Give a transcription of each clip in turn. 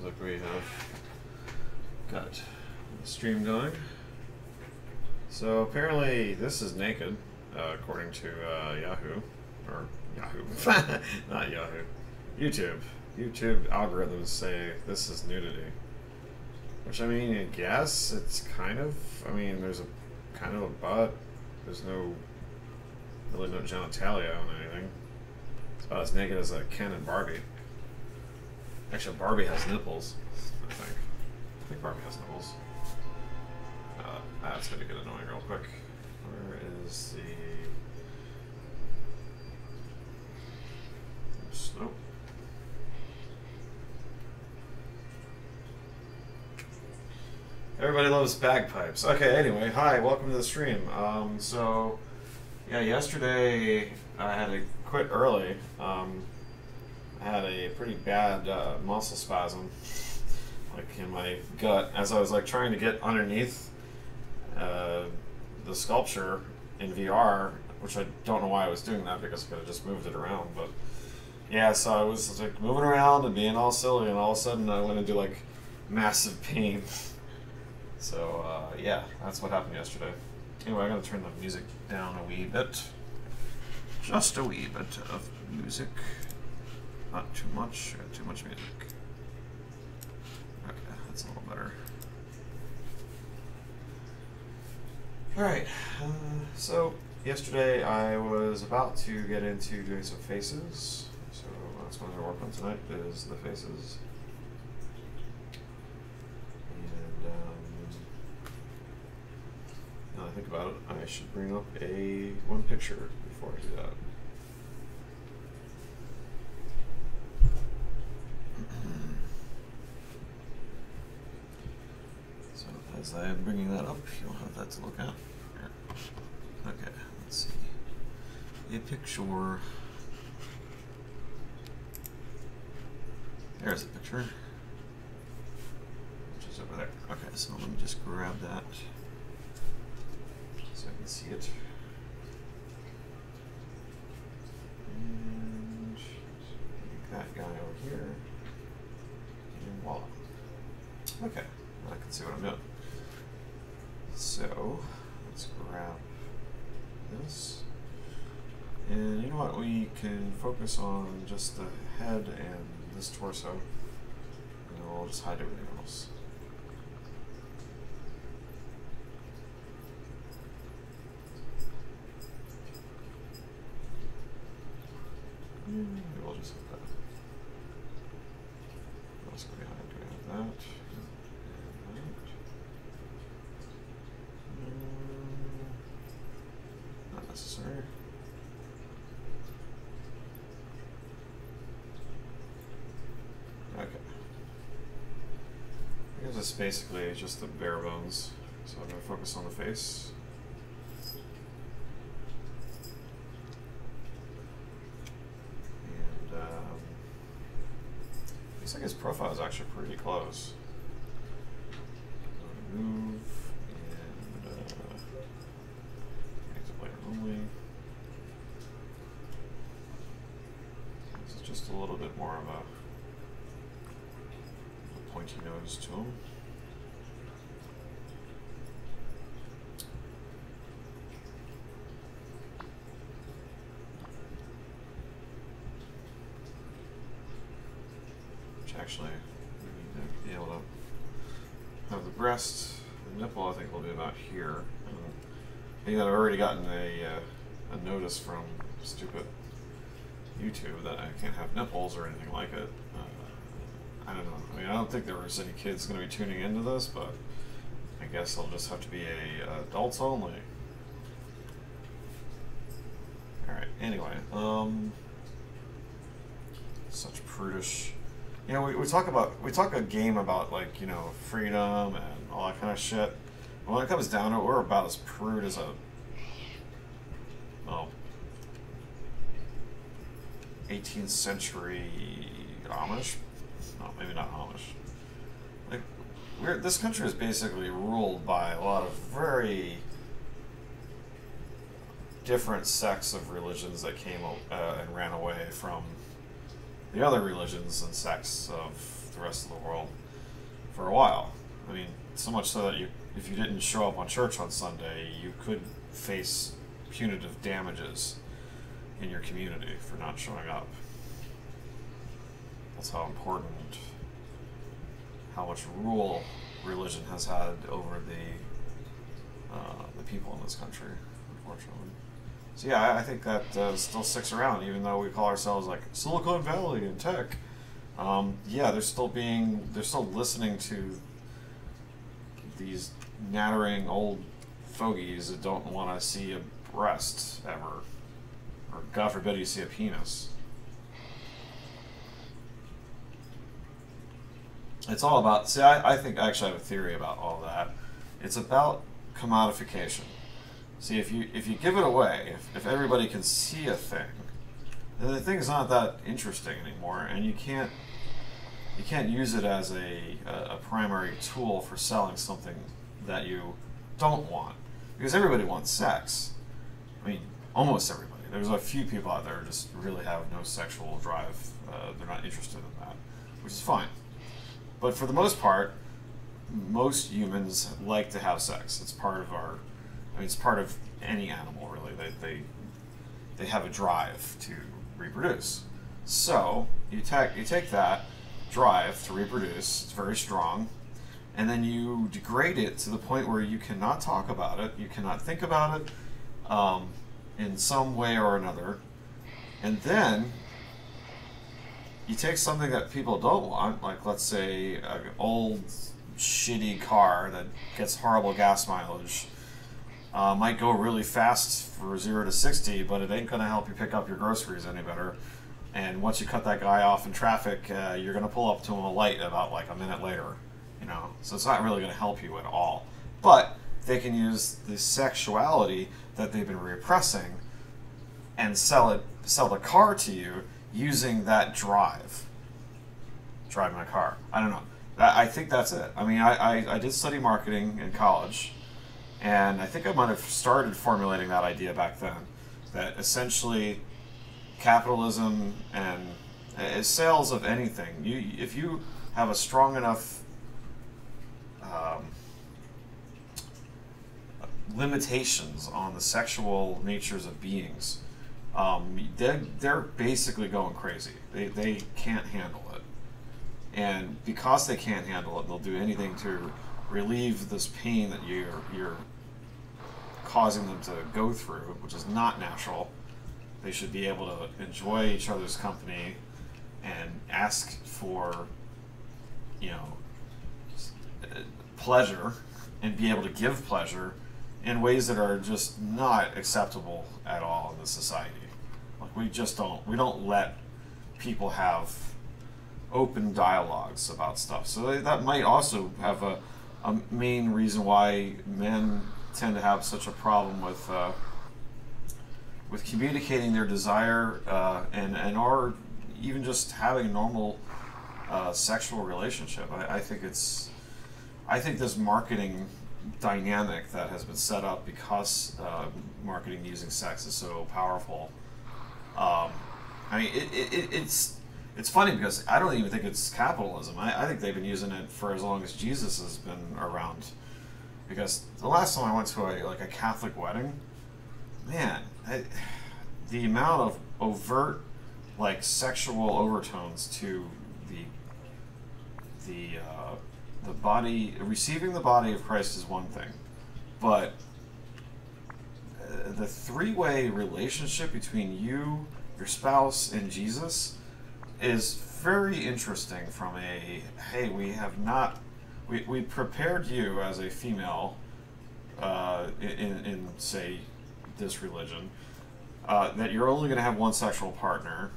like we have got the stream going. So apparently this is naked, according to Yahoo, or Yahoo, not Yahoo, YouTube. YouTube algorithms say this is nudity. Which, I mean, I guess it's kind of, I mean, there's a kind of a butt. There's really no genitalia on anything. It's about as naked as a Ken and Barbie. Actually, Barbie has nipples, I think. I think Barbie has nipples. That's going to get annoying real quick. Where is the... Oops, nope. Everybody loves bagpipes. Okay, anyway, hi, welcome to the stream. So, yeah, yesterday I had to quit early. I had a pretty bad muscle spasm, like in my gut, as I was like trying to get underneath the sculpture in VR, which I don't know why I was doing that because I could have just moved it around. But yeah, so I was like moving around and being all silly, and all of a sudden I went into like massive pain. So yeah, that's what happened yesterday. Anyway, I'm gonna turn the music down a wee bit, just a wee bit of music, not too much. Too much music. Okay, that's a little better. Alright, so yesterday I was about to get into doing some faces, so that's what I'm going to work on tonight, is the faces. And now I think about it, I should bring up one picture before I do that. So as I am bringing that up, you'll have that to look at. Okay, let's see. A picture. There's a picture. Which is over there. Okay, so let me just grab that so I can see it. And make that guy over here. And voila. Okay, I can see what I'm doing. So let's grab this. And you know what? We can focus on just the head and this torso. And then we'll just hide everything else. Maybe we'll just have that. What else can we hide? Do we have that? Not necessary. Okay. I guess it's basically just the bare bones. So I'm going to focus on the face. And looks like his profile is actually pretty close. Move. Only. This is just a little bit more of a pointy nose to him. Which actually, we need to be able to have the breast, the nipple, I think will be about here. I think that I've already gotten a notice from stupid YouTube that I can't have nipples or anything like it. I don't know. I mean, I don't think there was any kids going to be tuning into this, but I guess it'll just have to be adults only. Alright, anyway. Such prudish... You know, we talk a game about, like, you know, freedom and all that kind of shit. When it comes down to it, we're about as prude as a, well, 18th century Amish. No, maybe not Amish. Like, this country is basically ruled by a lot of very different sects of religions that came and ran away from the other religions and sects of the rest of the world. for a while. I mean, so much so that if you didn't show up on church on Sunday, you could face punitive damages in your community for not showing up. That's how important, how much rule religion has had over the people in this country, unfortunately. So yeah, I think that still sticks around, even though we call ourselves like Silicon Valley and tech. Yeah, they're still listening to these nattering old fogies that don't want to see a breast ever, or God forbid you see a penis. It's all about, see, I think I actually have a theory about all that. It's about commodification. See, if you give it away, if everybody can see a thing, then the thing's not that interesting anymore, and you can't use it as a primary tool for selling something that you don't want. Because everybody wants sex. I mean, almost everybody. There's a few people out there who just really have no sexual drive. They're not interested in that, which is fine. But for the most part, most humans like to have sex. It's part of our, I mean, it's part of any animal, really. They have a drive to reproduce. So you take that drive to reproduce, it's very strong, and then you degrade it to the point where you cannot talk about it, you cannot think about it in some way or another, and then you take something that people don't want, like let's say an old shitty car that gets horrible gas mileage, might go really fast for 0 to 60, but it ain't going to help you pick up your groceries any better. And once you cut that guy off in traffic, you're going to pull up to him a light about like a minute later, you know. So it's not really going to help you at all. But they can use the sexuality that they've been repressing and sell the car to you using that drive. Drive my car. I don't know. I think that's it. I mean, I did study marketing in college, and I think I might have started formulating that idea back then, that essentially capitalism and sales of anything, if you have a strong enough limitations on the sexual natures of beings, they're basically going crazy. They can't handle it. And because they can't handle it, they'll do anything to relieve this pain that you're causing them to go through, which is not natural. They should be able to enjoy each other's company and ask for, you know, pleasure and be able to give pleasure in ways that are just not acceptable at all in this society. Like we don't let people have open dialogues about stuff. So that might also have a main reason why men tend to have such a problem with communicating their desire and or even just having a normal sexual relationship. I think this marketing dynamic that has been set up because marketing using sex is so powerful. I mean, it's funny because I don't even think it's capitalism. I think they've been using it for as long as Jesus has been around. Because the last time I went to a Catholic wedding, man, the amount of overt sexual overtones to the body, receiving the body of Christ is one thing, but the three-way relationship between you, your spouse, and Jesus is very interesting. From hey, we prepared you as a female in say this religion, that you're only going to have one sexual partner,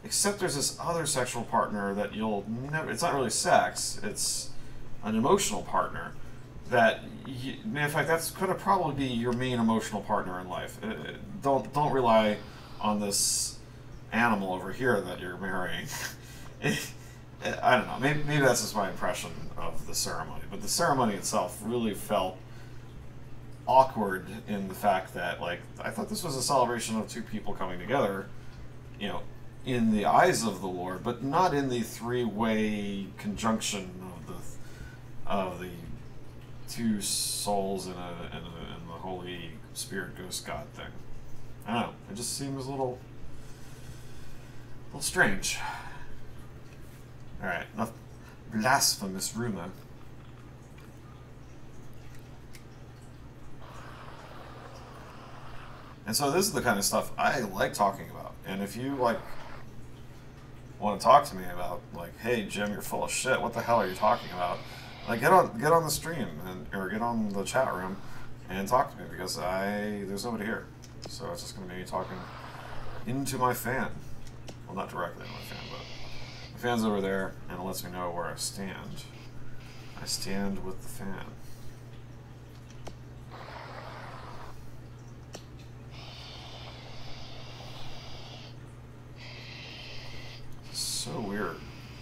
except there's this other sexual partner that you'll never, it's not really sex, it's an emotional partner that in fact that's going to probably be your main emotional partner in life. Don't rely on this animal over here that you're marrying. I don't know, maybe that's just my impression of the ceremony, but the ceremony itself really felt awkward in the fact that I thought this was a celebration of two people coming together, you know, in the eyes of the Lord, but not in the three-way conjunction of of the two souls in the Holy Spirit Ghost God thing. I don't know. It just seems a little strange. Alright, enough blasphemous rumor. And so this is the kind of stuff I like talking about. And if you like want to talk to me about, like, hey Jim, you're full of shit, what the hell are you talking about? Like, get on the stream or get on the chat room and talk to me, because there's nobody here. So it's just gonna be me talking into my fan. Well, not directly into my fan, but the fan's over there, and it lets me know where I stand. I stand with the fan. So weird,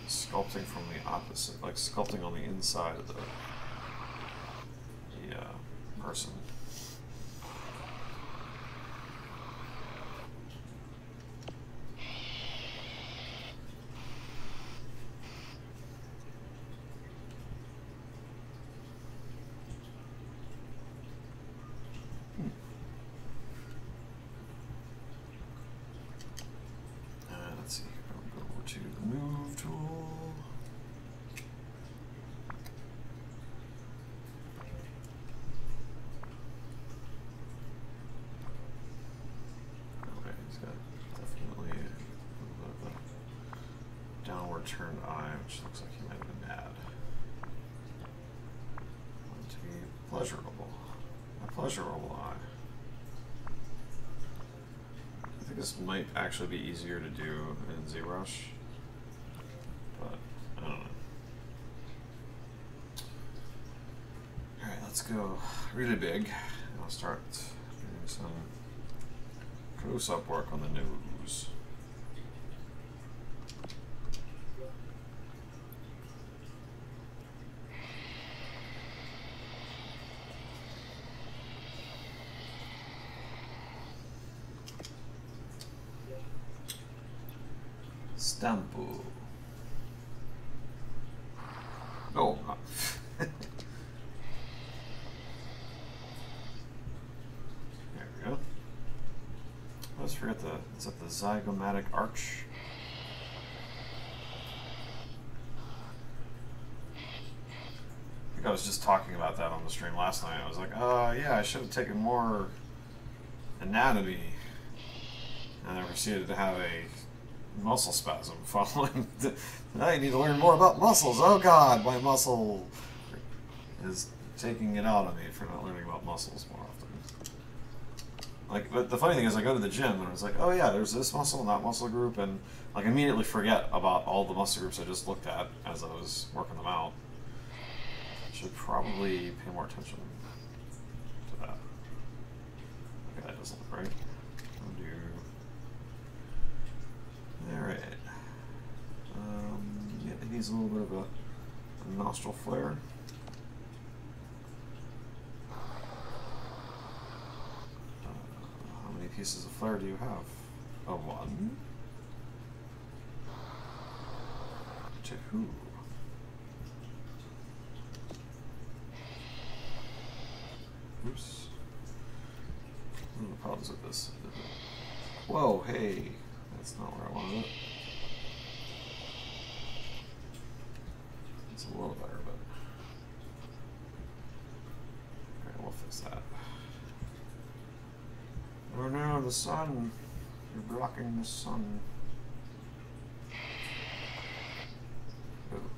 sculpting from the opposite, like sculpting on the inside of the person. Let's see, I'll go over to the move tool. Okay, he's got definitely a little bit of a downward turned eye, which looks like he might have been mad. Want to be pleasurable. A pleasurable eye. I think this might actually be easier to do in ZBrush, but I don't know. Alright, let's go really big, and I'll start doing some close-up work on the nose. Stampo. Oh. There we go. Let's forget is that the zygomatic arch? I think I was just talking about that on the stream last night. I was like, yeah, I should have taken more anatomy. And I proceeded to have a muscle spasm following. Now you need to learn more about muscles. Oh god, my muscle is taking it out on me for not learning about muscles more often. Like, but the funny thing is, I go to the gym and it's like, oh yeah, there's this muscle and that muscle group, and like immediately forget about all the muscle groups I just looked at as I was working them out. Should probably pay more attention to that. Okay, that doesn't look right. Alright. Yeah, it needs a little bit of a nostril flare. How many pieces of flare do you have? A one? Two. Oops. What are the problems with this? Whoa, hey. That's not where I wanted it. It's a little better, but... Alright, we'll fix that. Oh no, the sun! You're blocking the sun. Ooh.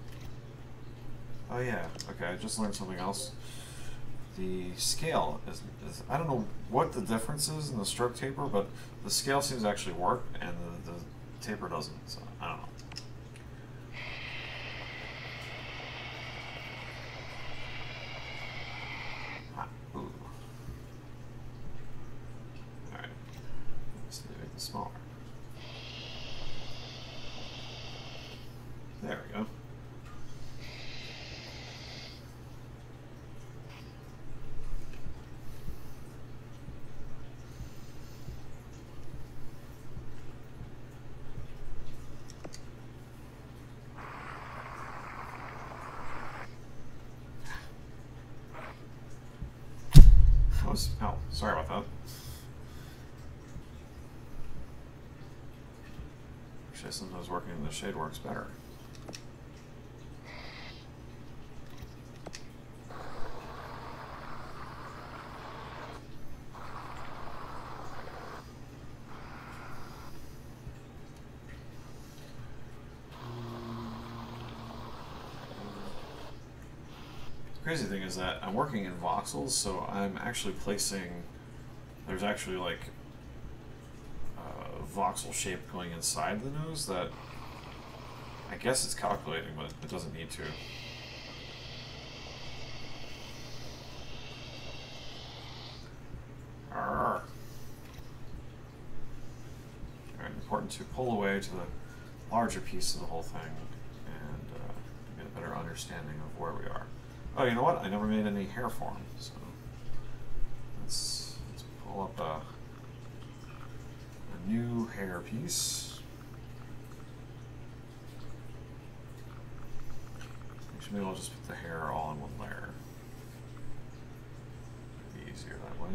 Oh yeah, okay, I just learned something else. The scale is, I don't know what the difference is in the stroke taper, but the scale seems to actually work and the taper doesn't, so I don't know. Ooh. Alright, let's make this smaller. There we go. Oh, sorry about that. Actually, sometimes working in the shade works better. The crazy thing is that I'm working in voxels, so I'm actually placing, there's actually like a voxel shape going inside the nose that I guess it's calculating, but it doesn't need to. Alright, important to pull away to the larger piece of the whole thing and get a better understanding of where we are. Oh, you know what? I never made any hair form, so let's pull up a new hair piece. Actually, maybe I'll just put the hair all in one layer. It'd be easier that way.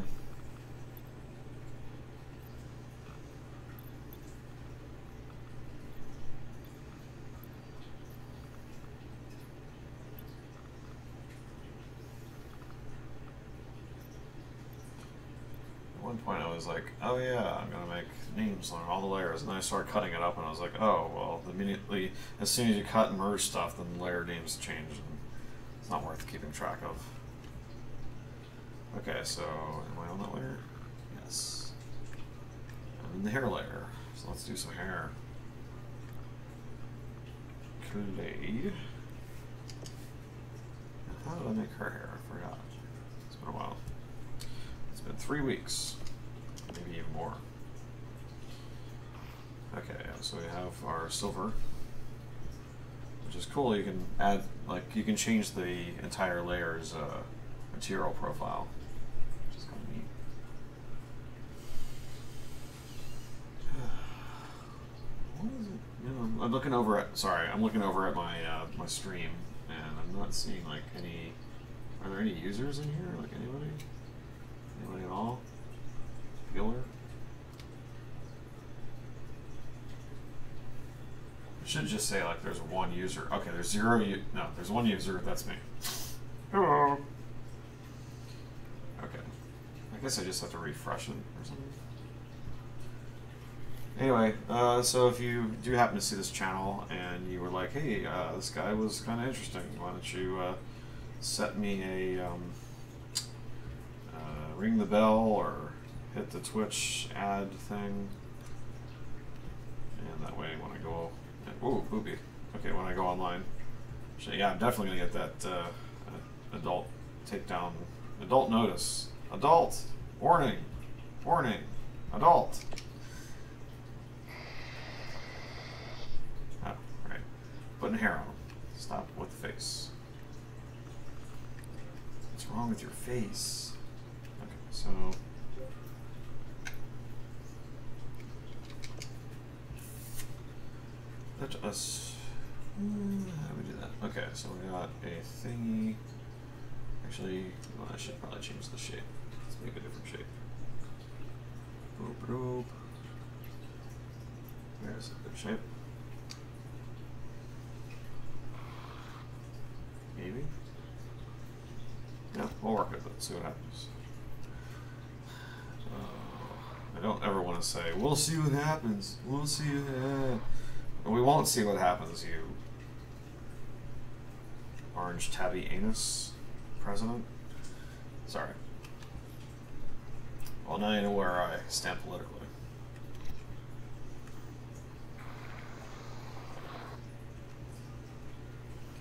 At one point I was like, oh yeah, I'm gonna make names on all the layers, and then I started cutting it up and I was like, oh well, immediately as soon as you cut and merge stuff, then the layer names change and it's not worth keeping track of. Okay, so am I on that layer? Yes. I'm in the hair layer, so let's do some hair. Clay. How did I make her hair? I forgot. It's been a while. It's been 3 weeks, maybe even more. Okay, so we have our silver, which is cool. You can add, like, you can change the entire layer's material profile, which is kind of neat. What is it? You know, I'm looking over at, sorry, I'm looking over at my my stream, and I'm not seeing like any. Are there any users in here? Like anybody? Anybody at all? Feeler? It should just say like there's one user. Okay, there's zero. No, there's one user. That's me. Hello. Okay. I guess I just have to refresh it or something. Anyway, so if you do happen to see this channel and you were like, hey, this guy was kind of interesting, why don't you set me a ring the bell or hit the Twitch ad thing, and that way when I go, ooh, booby. Okay, when I go online, so yeah, I'm definitely gonna get that adult takedown, adult notice, adult warning, warning, adult. Oh, right. Putting hair on. Stop with the face. What's wrong with your face? Okay, so let us. How do we do that? Okay, so we got a thingy. Actually, well, I should probably change the shape. Let's make a different shape. Boop, boop. There's a good shape. Maybe. Yeah, we'll work with it, see what happens. I don't ever want to say, we'll see what happens. We'll see we won't see what happens, you orange tabby anus president. Sorry. Well, now you know where I stand politically.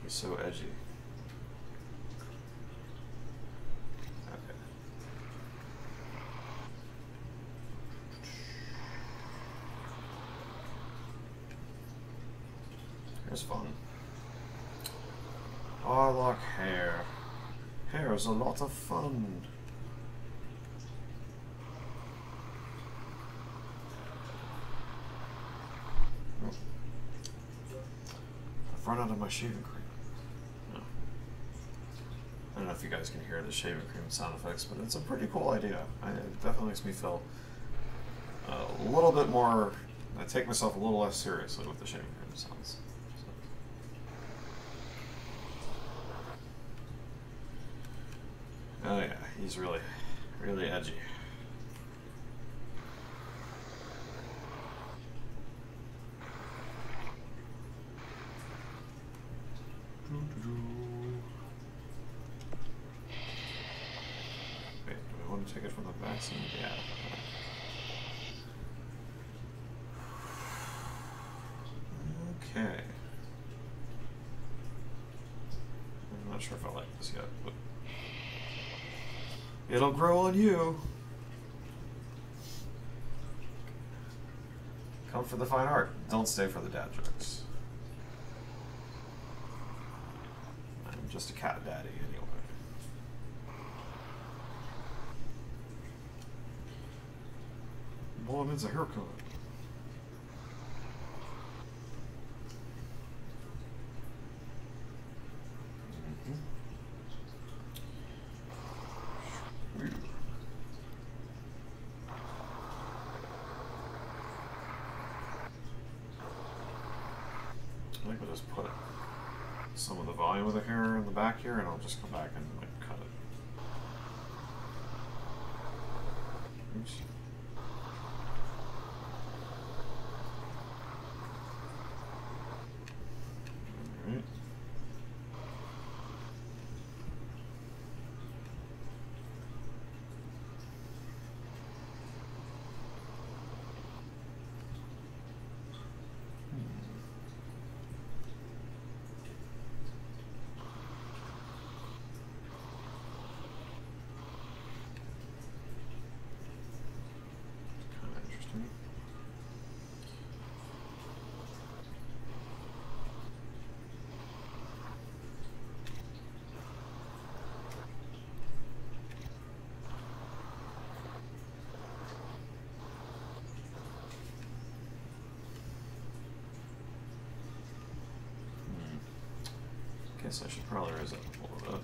He's so edgy. Okay. Here's fun. Oh, I like hair. Hair is a lot of fun. I've run out of my shaving cream. No. And if you guys can hear the shaving cream sound effects, but it's a pretty cool idea. It definitely makes me feel a little bit more. I take myself a little less seriously with the shaving cream sounds. So. Oh yeah, he's really, really edgy. Wait, do we want to take it from the vaccine? Yeah. Okay. I'm not sure if I like this yet, but it'll grow on you. Come for the fine art. Don't stay for the dad jokes. I'm just a cat daddy anyway. Boy needs a haircut. I think we'll just put some of the volume of the hair in the back here, and I'll just come back and like cut it. Oops. All right. Guess I should probably raise it up a little bit.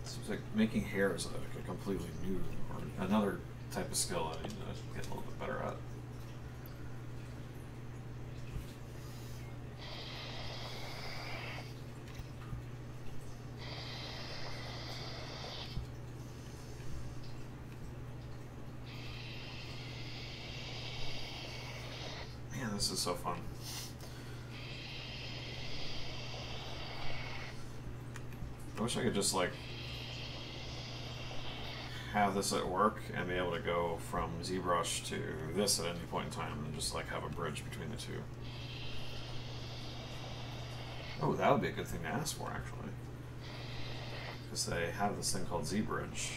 Seems like making hair is like a completely new or another type of skill I need to get a little bit better at. This is so fun. I wish I could just like have this at work and be able to go from ZBrush to this at any point in time and just like have a bridge between the two. Oh, that would be a good thing to ask for actually. Because they have this thing called ZBridge.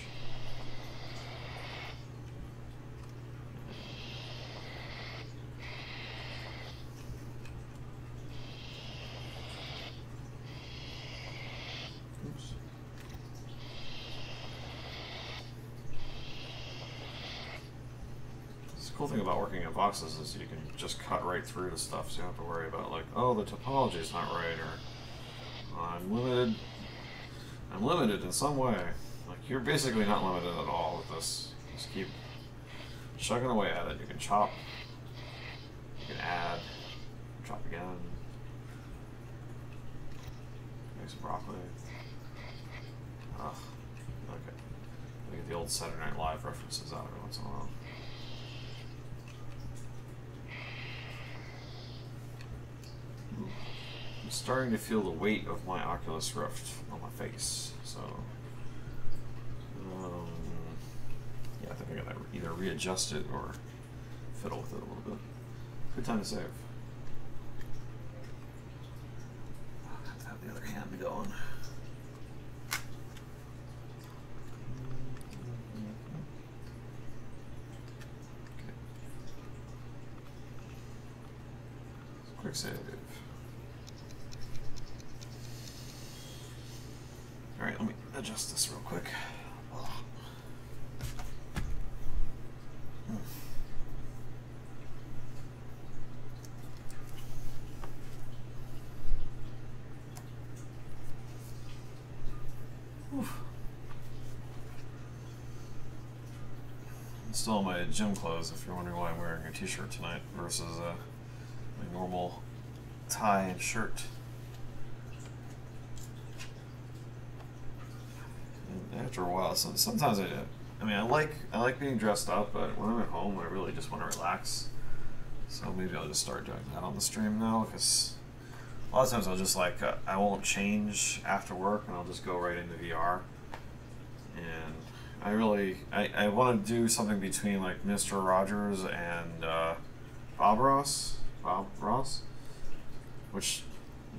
The cool thing about working in boxes is you can just cut right through the stuff, so you don't have to worry about like, oh, the topology is not right, or I'm limited in some way. Like, you're basically not limited at all with this. Just keep chugging away at it. You can chop, you can add, chop again, make some broccoli. Ugh, okay. I get the old Saturday Night Live references out every once in a while. I'm starting to feel the weight of my Oculus Rift on my face, so yeah, I think I gotta either readjust it or fiddle with it a little bit. Good time to save. I have to have the other hand going. Okay. Quick save. adjust this real quick. I'm still in my gym clothes, if you're wondering why I'm wearing a t-shirt tonight versus my normal tie and shirt. And after a while, sometimes I mean, I like being dressed up, but when I'm at home, I really just want to relax. So maybe I'll just start doing that on the stream now, because a lot of times I'll just I won't change after work, and I'll just go right into VR. And I want to do something between like Mr. Rogers and Bob Ross, which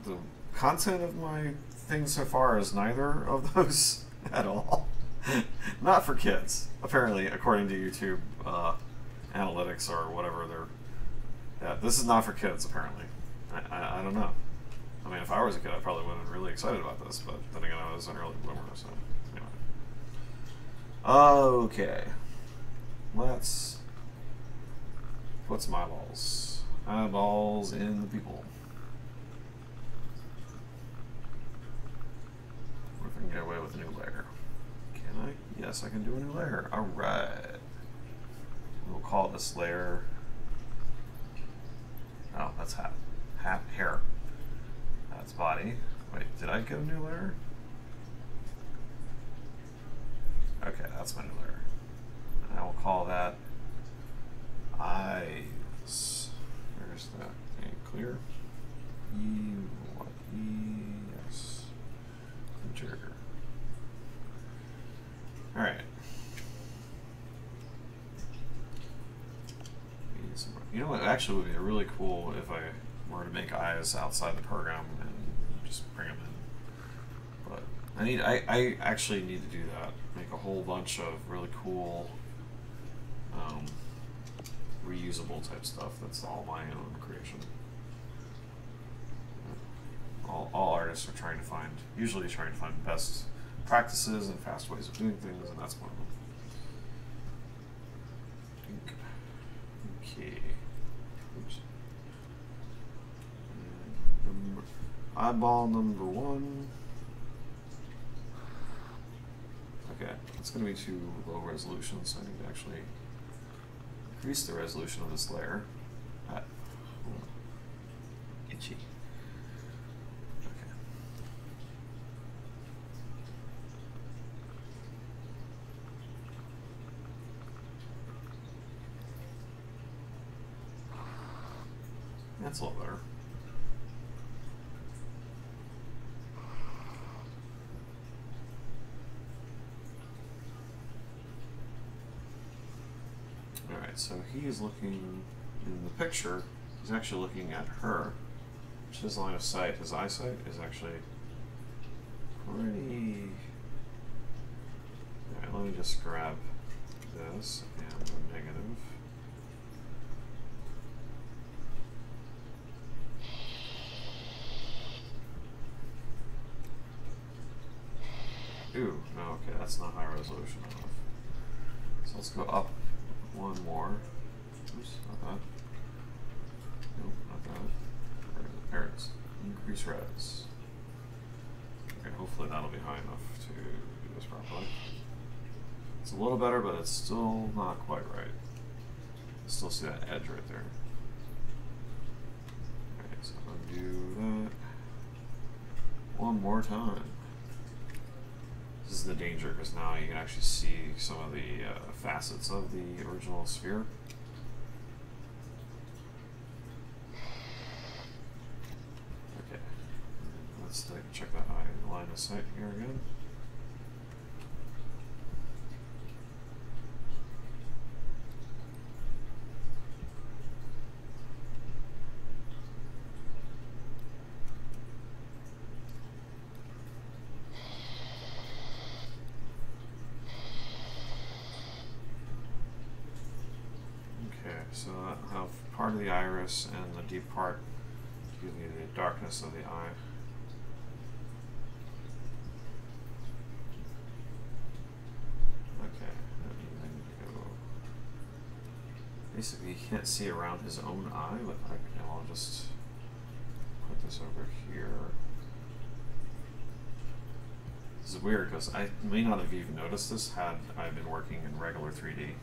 the content of my thing so far is neither of those at all. Not for kids, apparently, according to YouTube analytics or whatever they're. Yeah, this is not for kids, apparently. I don't know. I mean, if I was a kid, I probably would have been really excited about this, but then again, I was an early bloomer, so anyway. Okay. Let's put some eyeballs. Eyeballs in the people. What if I can get away with a new layer? Can I? Yes, I can do a new layer. Alright. We'll call this layer. Oh, that's hair. That's body. Wait, did I get a new layer? Okay, that's my new layer. And I will call that eyes. Where's that thing? Clear. Yes. Enter. All right. You know what? Actually, would be really cool if I were to make eyes outside the program and just bring them in. But I actually need to do that. Make a whole bunch of really cool, reusable type stuff. That's all my own creation. All artists are usually trying to find best practices and fast ways of doing things, and that's one of them. Okay. Oops. Eyeball number 1. Okay, it's going to be too low resolution, so I need to actually increase the resolution of this layer. Itchy. Okay. That's a little better. Alright, so he is looking in the picture, he's actually looking at her, which his line of sight, his eyesight is actually pretty... Alright, let me just grab this and the negative. Ooh, no, okay, that's not high resolution enough. So let's go up one more. Oops, not that. Nope, not that. There it is. Increase res. Okay, hopefully that'll be high enough to do this properly. It's a little better, but it's still not quite right. Still see that edge right there. Okay, so undo that one more time. This is the danger, because now you can actually see some of the facets of the original sphere. Okay, let's check that line of sight here again. So I have part of the iris and the deep part to give me the darkness of the eye. Basically, you can't see around his own eye, but I'll just put this over here. This is weird because I may not have even noticed this had I been working in regular 3D.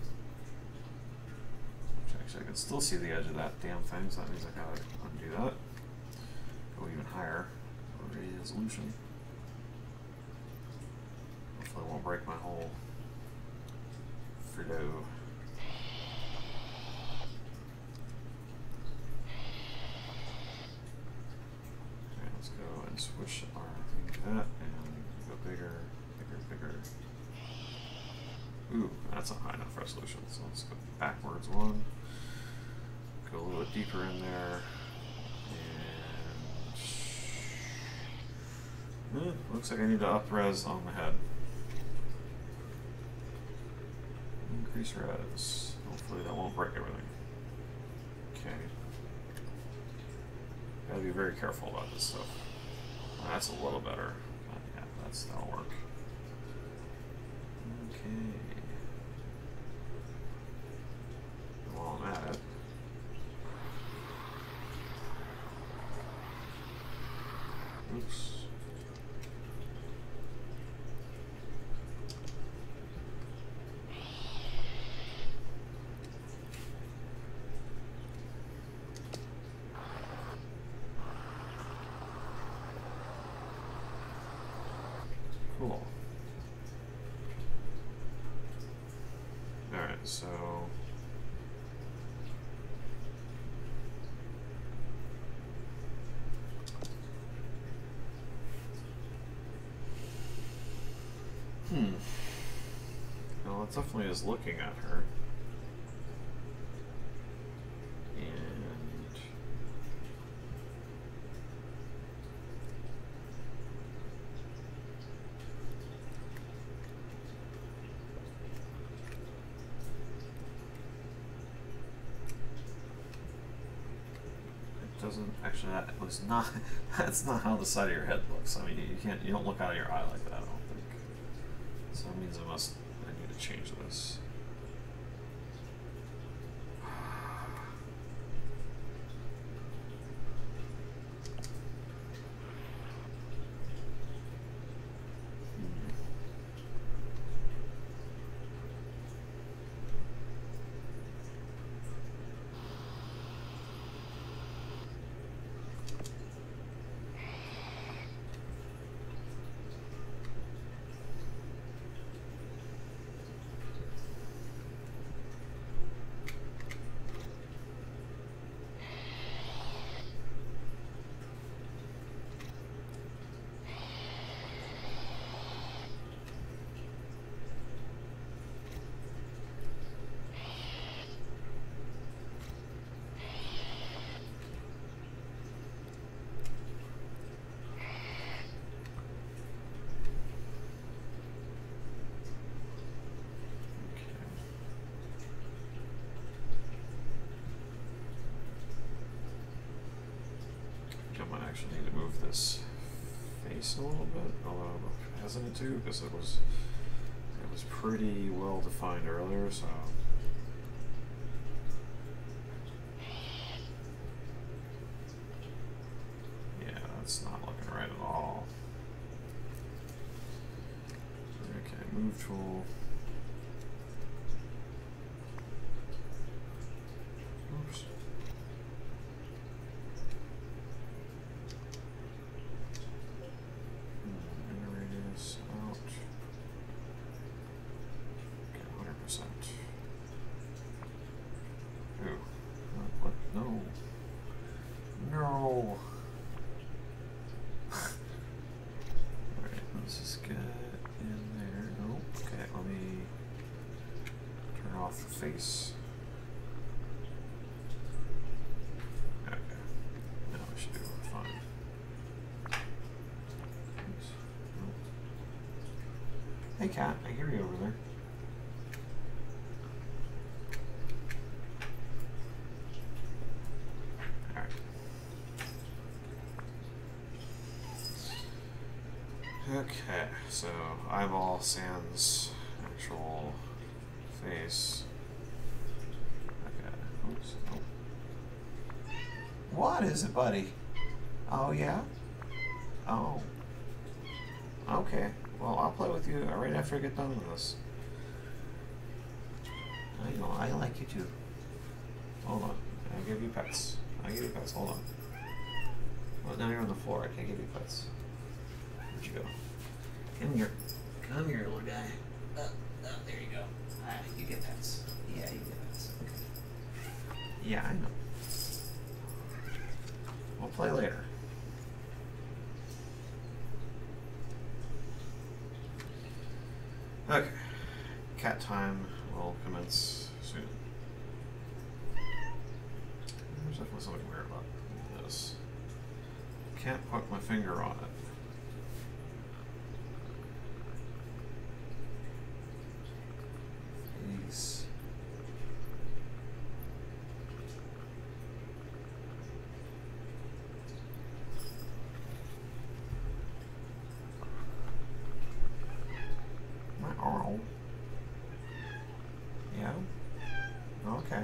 Actually, I can still see the edge of that damn thing, so that means I gotta undo that. Go even higher, resolution. Hopefully it won't break my whole Frito. Okay, let's go and switch our thing to that and go bigger, bigger, bigger. Ooh, that's not high enough resolution, so let's go backwards one. Go a little bit deeper in there. And looks like I need to up res on the head. Increase res. Hopefully that won't break everything. Okay. Gotta be very careful about this stuff. That's a little better. Yeah, that'll work. Okay. While I'm at it. Oops. Cool. Alright, so well, it definitely is looking at her. And it doesn't actually, that was not that's not how the side of your head looks. I mean, you don't look out of your eye like that, I don't think. So that means I need to change this. I actually need to move this face a little bit, although I'm hesitant to because it was pretty well defined earlier, so yeah, that's not looking right at all. Okay, move tool. Oops. Face. Okay. Now we should do it fine. Oops. Nope. Hey cat, I hear you over there. Alright. Okay, so eyeball sans actual face. Okay. What is it, buddy? Oh, yeah? Oh. Okay. Well, I'll play with you right after I get done with this. I know, I like you too. Hold on. I'll give you pets. I'll give you pets. Hold on. Well, now you're on the floor. I can't give you pets. Where'd you go? Come here. Come here, little guy. Oh, there you go. Alright, you get pets. Yeah, you get pets. Okay. Yeah, I know. We'll play later. Okay. Cat time will commence soon. There's definitely something weird about this. Can't put my finger on it. Jeez. My arm. Yeah. Okay.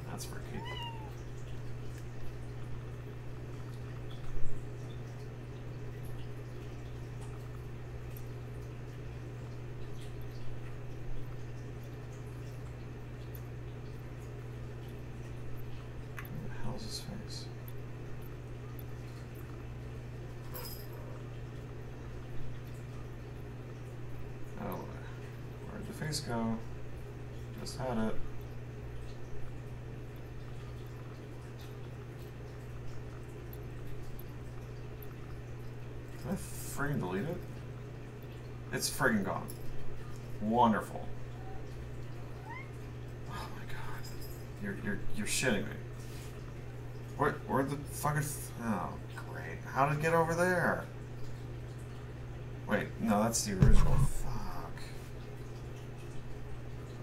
That's freaky. What the hell's his face? Oh, where'd the face go? Just had it. Did I friggin' delete it? It's friggin' gone. Wonderful. Oh my god. You're shitting me. Where the fuck is... Oh, great. How did it get over there? Wait, no, that's the original. Fuck.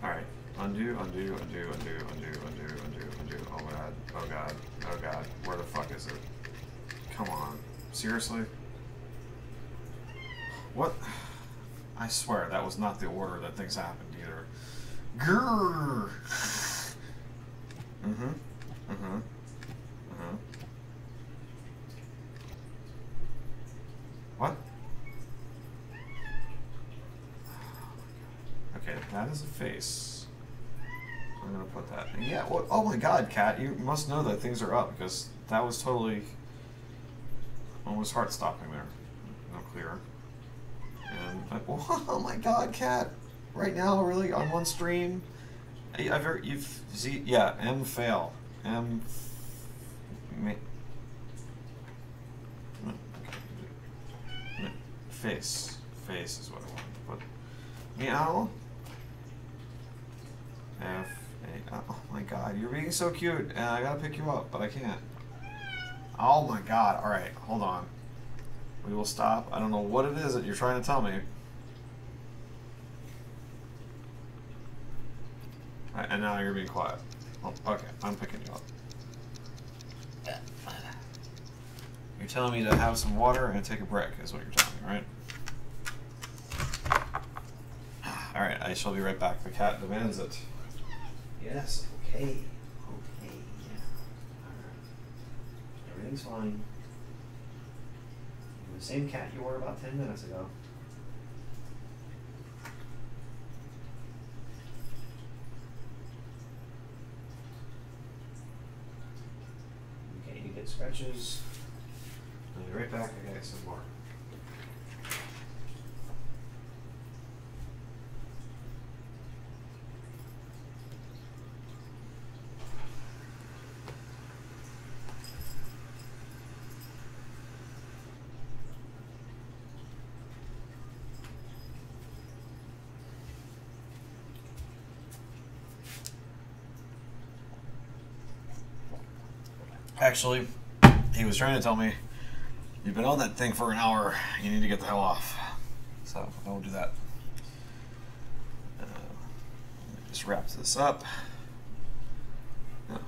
Alright. Undo, undo, undo, undo, undo, undo, undo, undo. Oh god. Oh god. Oh god. Where the fuck is it? Come on. Seriously? What? I swear, that was not the order that things happened either. Grrr! Mm-hmm. Mm-hmm. Mm-hmm. What? Okay, that is a face. I'm gonna put that. And yeah, well, oh my god, Cat, you must know that things are up because that was totally almost heart stopping there. No clear. And oh my god, Cat! Right now, really on one stream, you've see yeah M fail M. Face is what I want to put. Meow. F A. Oh my god, you're being so cute, and I gotta pick you up, but I can't. Oh my god! All right, hold on. We will stop. I don't know what it is that you're trying to tell me. And now you're being quiet. Oh, okay, I'm picking you up. You're telling me to have some water and take a break, is what you're telling me, right? Alright, I shall be right back. The cat demands it. Yes, okay. Okay, yeah. Alright. Everything's fine. You're the same cat you were about 10 minutes ago. Okay, you get scratches. I'll be right back. I got some more. Actually, he was trying to tell me, you've been on that thing for an hour, you need to get the hell off. So, I will do that. Just wrap this up. Oh.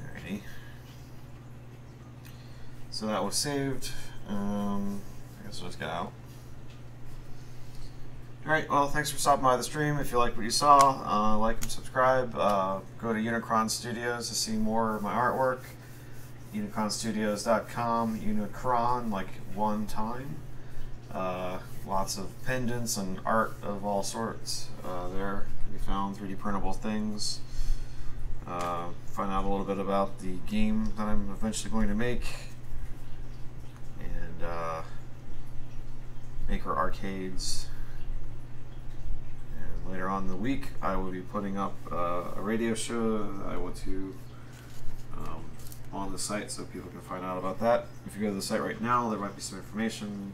Alrighty. So that was saved. guess I'll just get out. Alright, well, thanks for stopping by the stream. If you like what you saw, like and subscribe. Go to Unicron Studios to see more of my artwork. Unicronstudios.com, Unicron, like one time. Lots of pendants and art of all sorts there can be found, 3D printable things. Find out a little bit about the game that I'm eventually going to make. And Maker Arcades. Later on in the week, I will be putting up a radio show that I want to on the site so people can find out about that. If you go to the site right now, there might be some information.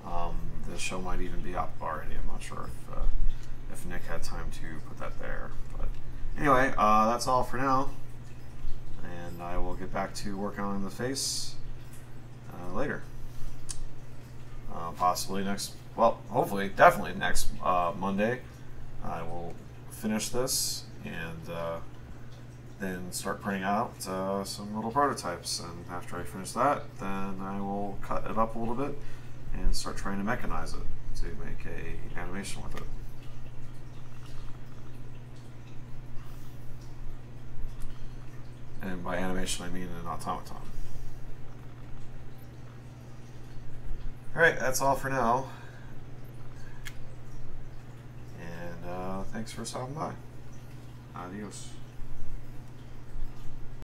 The show might even be up already. I'm not sure if Nick had time to put that there. But anyway, that's all for now. And I will get back to working on the face later. Possibly next, well, hopefully, definitely next Monday. I will finish this and then start printing out some little prototypes. And after I finish that, then I will cut it up a little bit and start trying to mechanize it to make a animation with it. And by animation, I mean an automaton. Alright, that's all for now. And thanks for stopping by. Adios.